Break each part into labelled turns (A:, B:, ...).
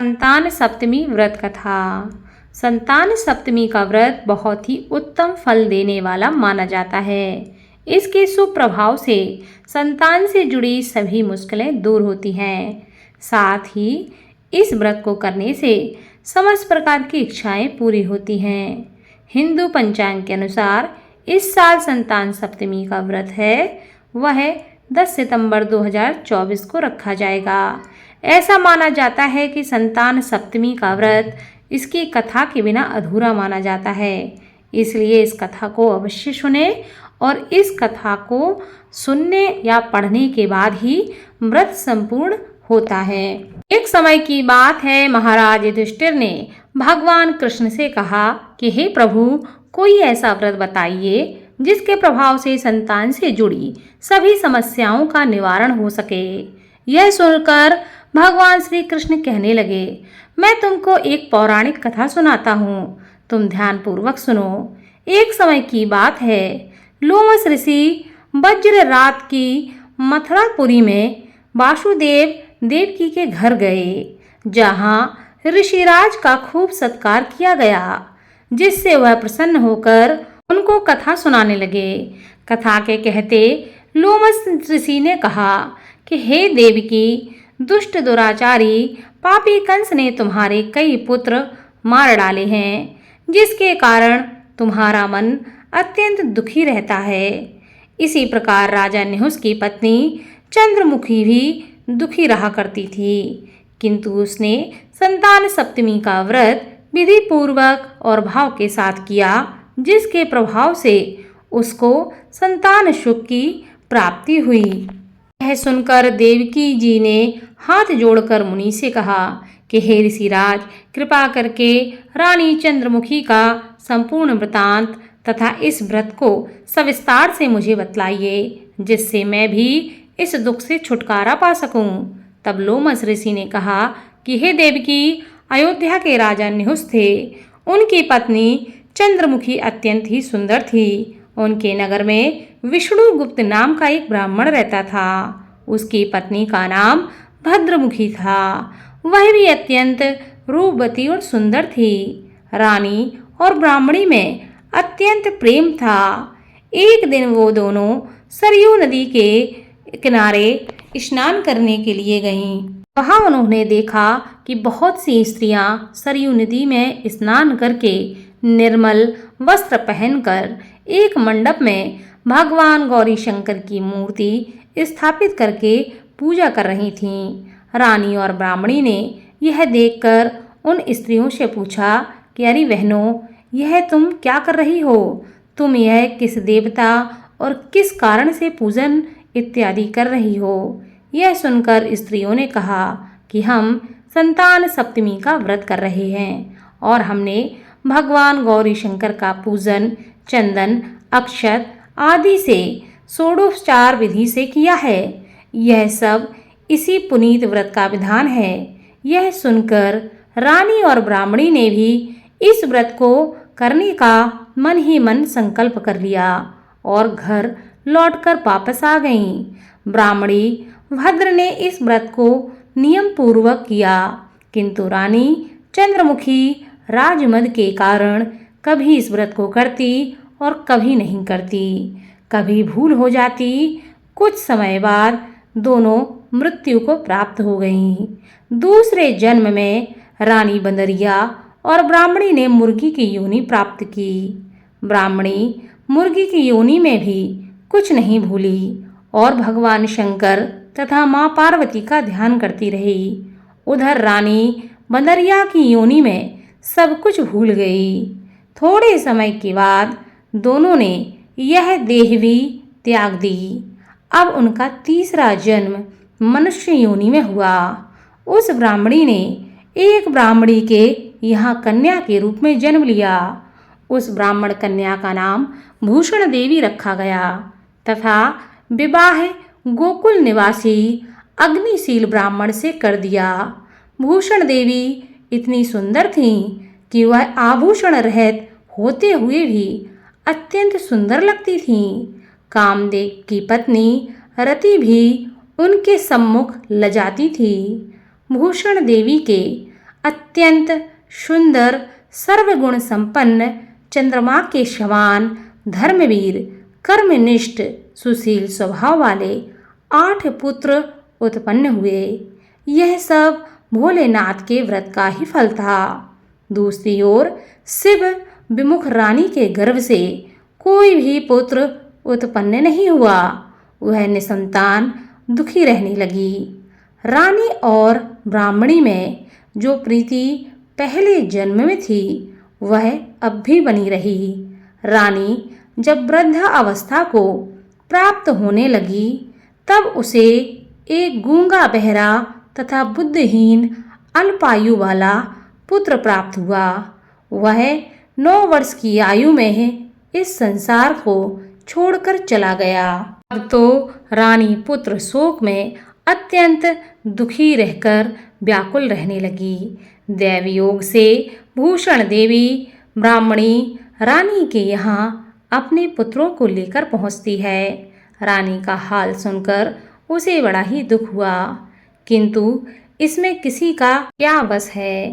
A: संतान सप्तमी व्रत कथा। संतान सप्तमी का व्रत बहुत ही उत्तम फल देने वाला माना जाता है। इसके शुभ प्रभाव से संतान से जुड़ी सभी मुश्किलें दूर होती हैं। साथ ही इस व्रत को करने से समस्त प्रकार की इच्छाएं पूरी होती हैं। हिंदू पंचांग के अनुसार इस साल संतान सप्तमी का व्रत है वह 10 सितंबर 2024 को रखा जाएगा। ऐसा माना जाता है कि संतान सप्तमी का व्रत इसकी कथा के बिना अधूरा माना जाता है। इसलिए इस कथा को अवश्य सुने और इस कथा को सुनने या पढ़ने के बाद ही व्रत संपूर्ण होता है। एक समय की बात है, महाराज युधिष्ठिर ने भगवान कृष्ण से कहा कि हे प्रभु, कोई ऐसा व्रत बताइए जिसके प्रभाव से संतान से जुड़ी सभी समस्याओं का निवारण हो सके। यह सुनकर भगवान श्री कृष्ण कहने लगे, मैं तुमको एक पौराणिक कथा सुनाता हूँ, तुम ध्यान पूर्वक सुनो। एक समय की बात है, लोमस ऋषि वज्र रात की मथुरापुरी में वासुदेव देवकी के घर गए, जहाँ ऋषिराज का खूब सत्कार किया गया, जिससे वह प्रसन्न होकर उनको कथा सुनाने लगे। कथा के कहते लोमस ऋषि ने कहा कि हे देवकी, दुष्ट दुराचारी पापी कंस ने तुम्हारे कई पुत्र मार डाले हैं, जिसके कारण तुम्हारा मन अत्यंत दुखी रहता है। इसी प्रकार राजा निहुस की पत्नी चंद्रमुखी भी दुखी रहा करती थी, किंतु उसने संतान सप्तमी का व्रत विधि पूर्वक और भाव के साथ किया, जिसके प्रभाव से उसको संतान सुख की प्राप्ति हुई। यह सुनकर देवकी जी ने हाथ जोड़कर मुनि से कहा कि हे ऋषिराज, कृपा करके रानी चंद्रमुखी का संपूर्ण वृतांत तथा इस व्रत को सविस्तार से मुझे बतलाइए, जिससे मैं भी इस दुख से छुटकारा पा सकूं। तब लोमस ऋषि ने कहा कि हे देवकी, अयोध्या के राजा निहुस थे। उनकी पत्नी चंद्रमुखी अत्यंत ही सुंदर थी। उनके नगर में विष्णुगुप्त नाम का एक ब्राह्मण रहता था। उसकी पत्नी का नाम भद्रमुखी था। वह भी अत्यंत रूपवती और सुंदर थी। रानी और ब्राह्मणी में अत्यंत प्रेम था। एक दिन वो दोनों सरयू नदी के किनारे स्नान करने के लिए गईं। वहां उन्होंने देखा कि बहुत सी स्त्रियां सरयू नदी में स्नान करके निर्मल वस्त्र पहनकर एक मंडप में भगवान गौरी शंकर की मूर्ति स्थापित करके पूजा कर रही थीं। रानी और ब्राह्मणी ने यह देखकर उन स्त्रियों से पूछा कि अरे बहनों, यह तुम क्या कर रही हो? तुम यह किस देवता और किस कारण से पूजन इत्यादि कर रही हो? यह सुनकर स्त्रियों ने कहा कि हम संतान सप्तमी का व्रत कर रहे हैं और हमने भगवान गौरी शंकर का पूजन चंदन, अक्षत आदि से षोडोपचार विधि से किया है। यह सब इसी पुनीत व्रत का विधान है। यह सुनकर रानी और ब्राह्मणी ने भी इस व्रत को करने का मन ही मन संकल्प कर लिया और घर लौटकर वापस आ गईं। ब्राह्मणी भद्र ने इस व्रत को नियम पूर्वक किया, किंतु रानी चंद्रमुखी राजमद के कारण कभी इस व्रत को करती और कभी नहीं करती, कभी भूल हो जाती। कुछ समय बाद दोनों मृत्यु को प्राप्त हो गईं। दूसरे जन्म में रानी बंदरिया और ब्राह्मणी ने मुर्गी की योनि प्राप्त की। ब्राह्मणी मुर्गी की योनि में भी कुछ नहीं भूली और भगवान शंकर तथा माँ पार्वती का ध्यान करती रही। उधर रानी बंदरिया की योनि में सब कुछ भूल गई। थोड़े समय के बाद दोनों ने यह देह भी त्याग दी। अब उनका तीसरा जन्म मनुष्य योनि में हुआ। उस ब्राह्मणी ने एक ब्राह्मणी के यहाँ कन्या के रूप में जन्म लिया। उस ब्राह्मण कन्या का नाम भूषण देवी रखा गया तथा विवाह गोकुल निवासी अग्निशील ब्राह्मण से कर दिया। भूषण देवी इतनी सुंदर थीं कि वह आभूषण रहित होते हुए भी अत्यंत सुंदर लगती थीं। कामदेव की पत्नी रति भी उनके सम्मुख लजाती थी। भूषण देवी के अत्यंत सुंदर सर्वगुण संपन्न चंद्रमा के समान धर्मवीर कर्मनिष्ठ सुशील स्वभाव वाले 8 पुत्र उत्पन्न हुए। यह सब भोलेनाथ के व्रत का ही फल था। दूसरी ओर शिव विमुख रानी के गर्भ से कोई भी पुत्र उत्पन्न नहीं हुआ। वह निसंतान दुखी रहने लगी। रानी और ब्राह्मणी में जो प्रीति पहले जन्म में थी वह अब भी बनी रही। रानी जब वृद्धा अवस्था को प्राप्त होने लगी तब उसे एक गूंगा बहरा तथा बुद्धिहीन अल्पायु वाला पुत्र प्राप्त हुआ। वह 9 वर्ष की आयु में इस संसार को छोड़कर चला गया। अब तो रानी पुत्र शोक में अत्यंत दुखी रहकर व्याकुल रहने लगी। दैवयोग से भूषण देवी ब्राह्मणी रानी के यहाँ अपने पुत्रों को लेकर पहुँचती है। रानी का हाल सुनकर उसे बड़ा ही दुख हुआ, किंतु इसमें किसी का क्या वश है।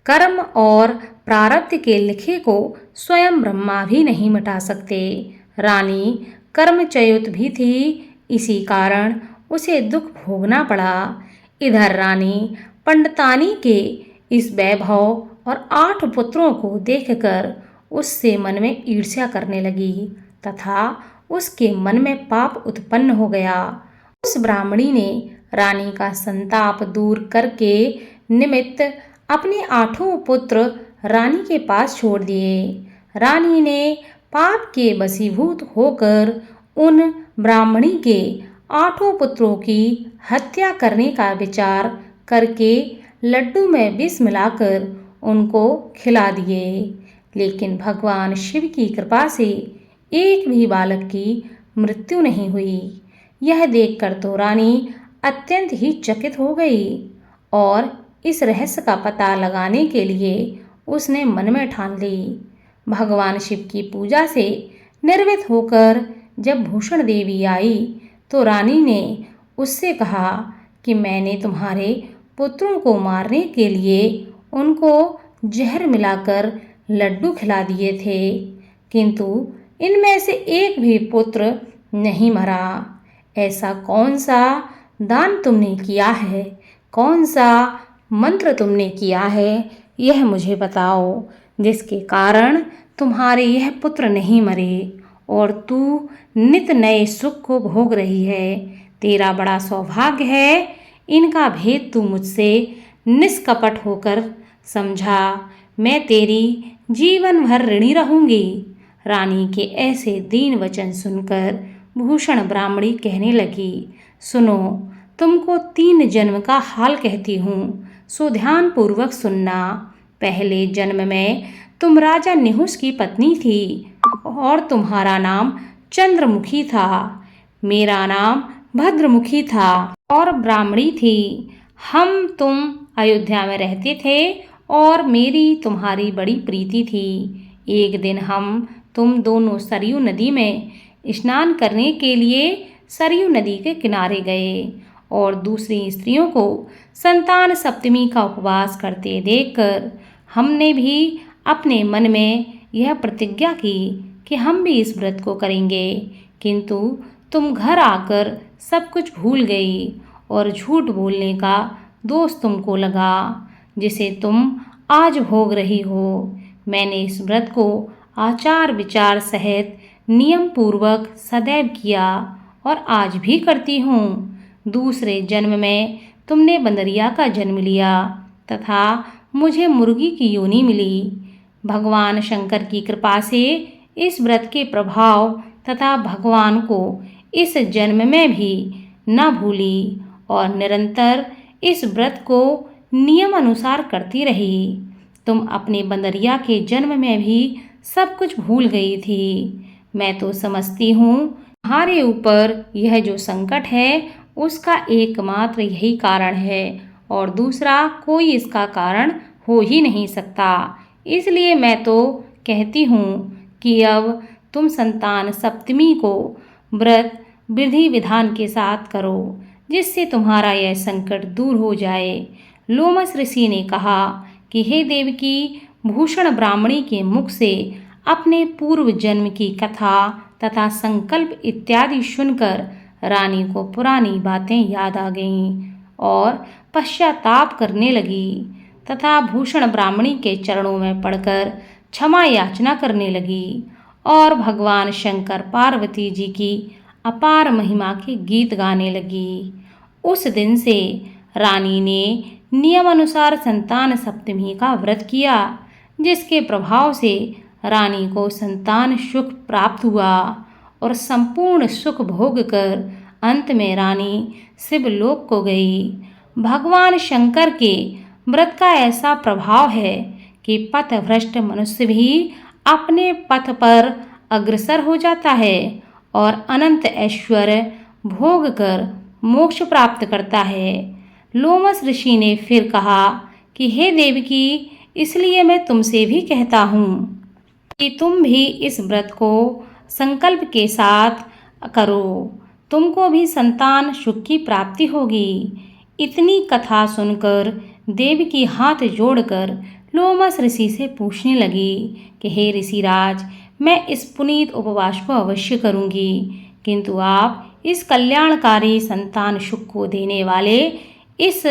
A: कर्म और प्रारब्ध के लिखे को स्वयं ब्रह्मा भी नहीं मिटा सकते। रानी कर्मच्युत भी थी, इसी कारण उसे दुख भोगना पड़ा। इधर रानी पंडितानी के इस वैभव और 8 पुत्रों को देखकर उससे मन में ईर्ष्या करने लगी तथा उसके मन में पाप उत्पन्न हो गया। उस ब्राह्मणी ने रानी का संताप दूर करके निमित्त अपने 8 पुत्र रानी के पास छोड़ दिए। रानी ने पाप के वशीभूत होकर उन ब्राह्मणी के 8 पुत्रों की हत्या करने का विचार करके लड्डू में विष मिलाकर उनको खिला दिए। लेकिन भगवान शिव की कृपा से एक भी बालक की मृत्यु नहीं हुई। यह देखकर तो रानी अत्यंत ही चकित हो गई और इस रहस्य का पता लगाने के लिए उसने मन में ठान ली। भगवान शिव की पूजा से निर्वित होकर जब भूषण देवी आई तो रानी ने उससे कहा कि मैंने तुम्हारे पुत्रों को मारने के लिए उनको जहर मिलाकर लड्डू खिला दिए थे, किंतु इनमें से एक भी पुत्र नहीं मरा। ऐसा कौन सा दान तुमने किया है, कौन सा मंत्र तुमने किया है, यह मुझे बताओ, जिसके कारण तुम्हारे यह पुत्र नहीं मरे और तू नित नए सुख को भोग रही है। तेरा बड़ा सौभाग्य है। इनका भेद तू मुझसे निष्कपट होकर समझा। मैं तेरी जीवन भर ऋणी रहूंगी। रानी के ऐसे दीन वचन सुनकर भूषण ब्राह्मणी कहने लगी, सुनो, तुमको 3 जन्म का हाल कहती हूँ, सो ध्यान पूर्वक सुनना। पहले जन्म में तुम राजा निहुष की पत्नी थी और तुम्हारा नाम चंद्रमुखी था। मेरा नाम भद्रमुखी था और ब्राह्मणी थी। हम तुम अयोध्या में रहते थे और मेरी तुम्हारी बड़ी प्रीति थी। एक दिन हम तुम दोनों सरयू नदी में स्नान करने के लिए सरयू नदी के किनारे गए और दूसरी स्त्रियों को संतान सप्तमी का उपवास करते देखकर हमने भी अपने मन में यह प्रतिज्ञा की कि हम भी इस व्रत को करेंगे, किंतु तुम घर आकर सब कुछ भूल गई और झूठ बोलने का दोष तुमको लगा, जिसे तुम आज भोग रही हो। मैंने इस व्रत को आचार विचार सहित नियम पूर्वक सदैव किया और आज भी करती हूँ। दूसरे जन्म में तुमने बंदरिया का जन्म लिया तथा मुझे मुर्गी की योनि मिली। भगवान शंकर की कृपा से इस व्रत के प्रभाव तथा भगवान को इस जन्म में भी न भूली और निरंतर इस व्रत को नियम अनुसार करती रही। तुम अपने बंदरिया के जन्म में भी सब कुछ भूल गई थी। मैं तो समझती हूँ तुम्हारे ऊपर यह जो संकट है उसका एकमात्र यही कारण है और दूसरा कोई इसका कारण हो ही नहीं सकता। इसलिए मैं तो कहती हूँ कि अब तुम संतान सप्तमी को व्रत विधि विधान के साथ करो, जिससे तुम्हारा यह संकट दूर हो जाए। लोमस ऋषि ने कहा कि हे देवकी, भूषण ब्राह्मणी के मुख से अपने पूर्व जन्म की कथा तथा संकल्प इत्यादि सुनकर रानी को पुरानी बातें याद आ गईं और पश्चाताप करने लगी तथा भूषण ब्राह्मणी के चरणों में पड़कर क्षमा याचना करने लगी और भगवान शंकर पार्वती जी की अपार महिमा के गीत गाने लगी। उस दिन से रानी ने नियम अनुसार संतान सप्तमी का व्रत किया, जिसके प्रभाव से रानी को संतान सुख प्राप्त हुआ और संपूर्ण सुख भोग कर अंत में रानी शिवलोक को गई। भगवान शंकर के व्रत का ऐसा प्रभाव है कि पथभ्रष्ट मनुष्य भी अपने पथ पर अग्रसर हो जाता है और अनंत ऐश्वर्य भोग कर मोक्ष प्राप्त करता है। लोमस ऋषि ने फिर कहा कि हे देवकी, इसलिए मैं तुमसे भी कहता हूँ कि तुम भी इस व्रत को संकल्प के साथ करो, तुमको भी संतान सुख की प्राप्ति होगी। इतनी कथा सुनकर देवकी हाथ जोड़कर लोमस ऋषि से पूछने लगी कि हे ऋषिराज, मैं इस पुनीत उपवास को अवश्य करूंगी, किंतु आप इस कल्याणकारी संतान सुख को देने वाले इस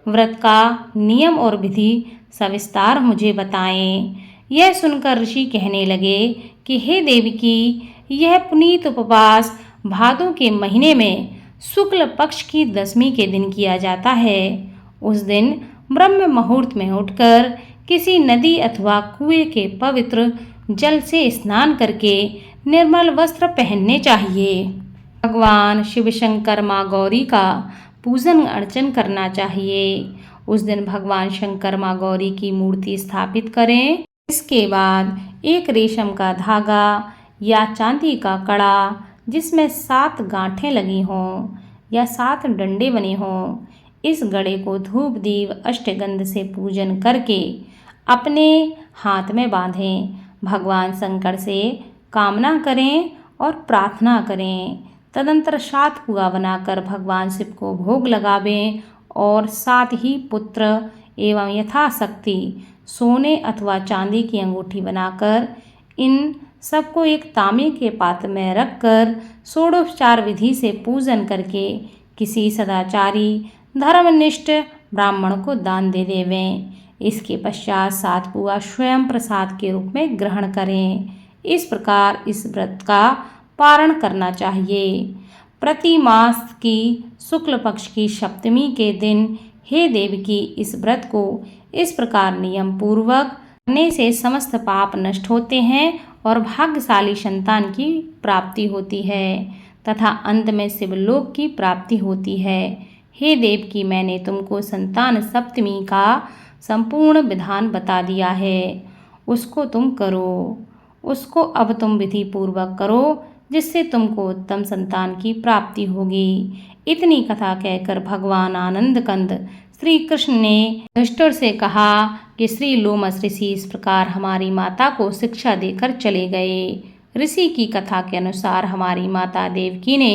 A: व्रत का नियम और विधि सविस्तार मुझे बताएं। यह सुनकर ऋषि कहने लगे कि हे देवकी, यह पुनीत उपवास भादों के महीने में शुक्ल पक्ष की दशमी के दिन किया जाता है। उस दिन ब्रह्म मुहूर्त में उठकर किसी नदी अथवा कुएं के पवित्र जल से स्नान करके निर्मल वस्त्र पहनने चाहिए। भगवान शिव शंकर माँ गौरी का पूजन अर्चन करना चाहिए। उस दिन भगवान शंकर माँ गौरी की मूर्ति स्थापित करें। इसके बाद एक रेशम का धागा या चांदी का कड़ा जिसमें 7 गांठें लगी हों या 7 डंडे बने हों, इस गड़े को धूप दीप अष्टगंध से पूजन करके अपने हाथ में बांधें। भगवान शंकर से कामना करें और प्रार्थना करें। तदंतर 7 पुआ बनाकर भगवान शिव को भोग लगावें और 7 ही पुत्र एवं यथाशक्ति सोने अथवा चांदी की अंगूठी बनाकर इन सबको एक तांबे के पात्र में रखकर षोडोपचार विधि से पूजन करके किसी सदाचारी धर्मनिष्ठ ब्राह्मण को दान दे देवें। इसके पश्चात 7 पुआ स्वयं प्रसाद के रूप में ग्रहण करें। इस प्रकार इस व्रत का पारण करना चाहिए। प्रति मास की शुक्ल पक्ष की सप्तमी के दिन हे देवकी, इस व्रत को इस प्रकार नियम पूर्वक करने से समस्त पाप नष्ट होते हैं और भाग्यशाली संतान की प्राप्ति होती है तथा अंत में शिवलोक की प्राप्ति होती है। हे देवकी, मैंने तुमको संतान सप्तमी का संपूर्ण विधान बता दिया है, उसको तुम करो। उसको अब तुम विधि पूर्वक करो, जिससे तुमको उत्तम संतान की प्राप्ति होगी। इतनी कथा कहकर भगवान आनंद कंद श्री कृष्ण ने युधिष्ठिर से कहा कि श्री लोमस ऋषि इस प्रकार हमारी माता को शिक्षा देकर चले गए। ऋषि की कथा के अनुसार हमारी माता देवकी ने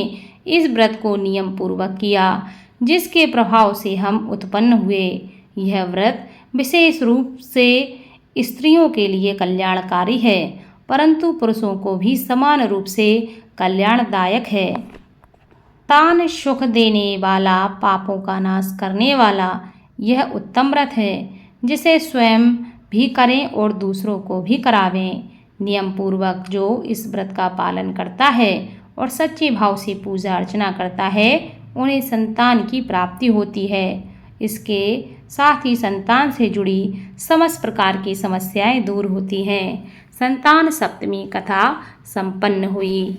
A: इस व्रत को नियम पूर्वक किया, जिसके प्रभाव से हम उत्पन्न हुए। यह व्रत विशेष रूप से स्त्रियों के लिए कल्याणकारी है, परंतु पुरुषों को भी समान रूप से कल्याणदायक है। संतान सुख देने वाला, पापों का नाश करने वाला यह उत्तम व्रत है, जिसे स्वयं भी करें और दूसरों को भी करावें। नियम पूर्वक जो इस व्रत का पालन करता है और सच्चे भाव से पूजा अर्चना करता है, उन्हें संतान की प्राप्ति होती है। इसके साथ ही संतान से जुड़ी समस्त प्रकार की समस्याएं दूर होती हैं। संतान सप्तमी कथा संपन्न हुई।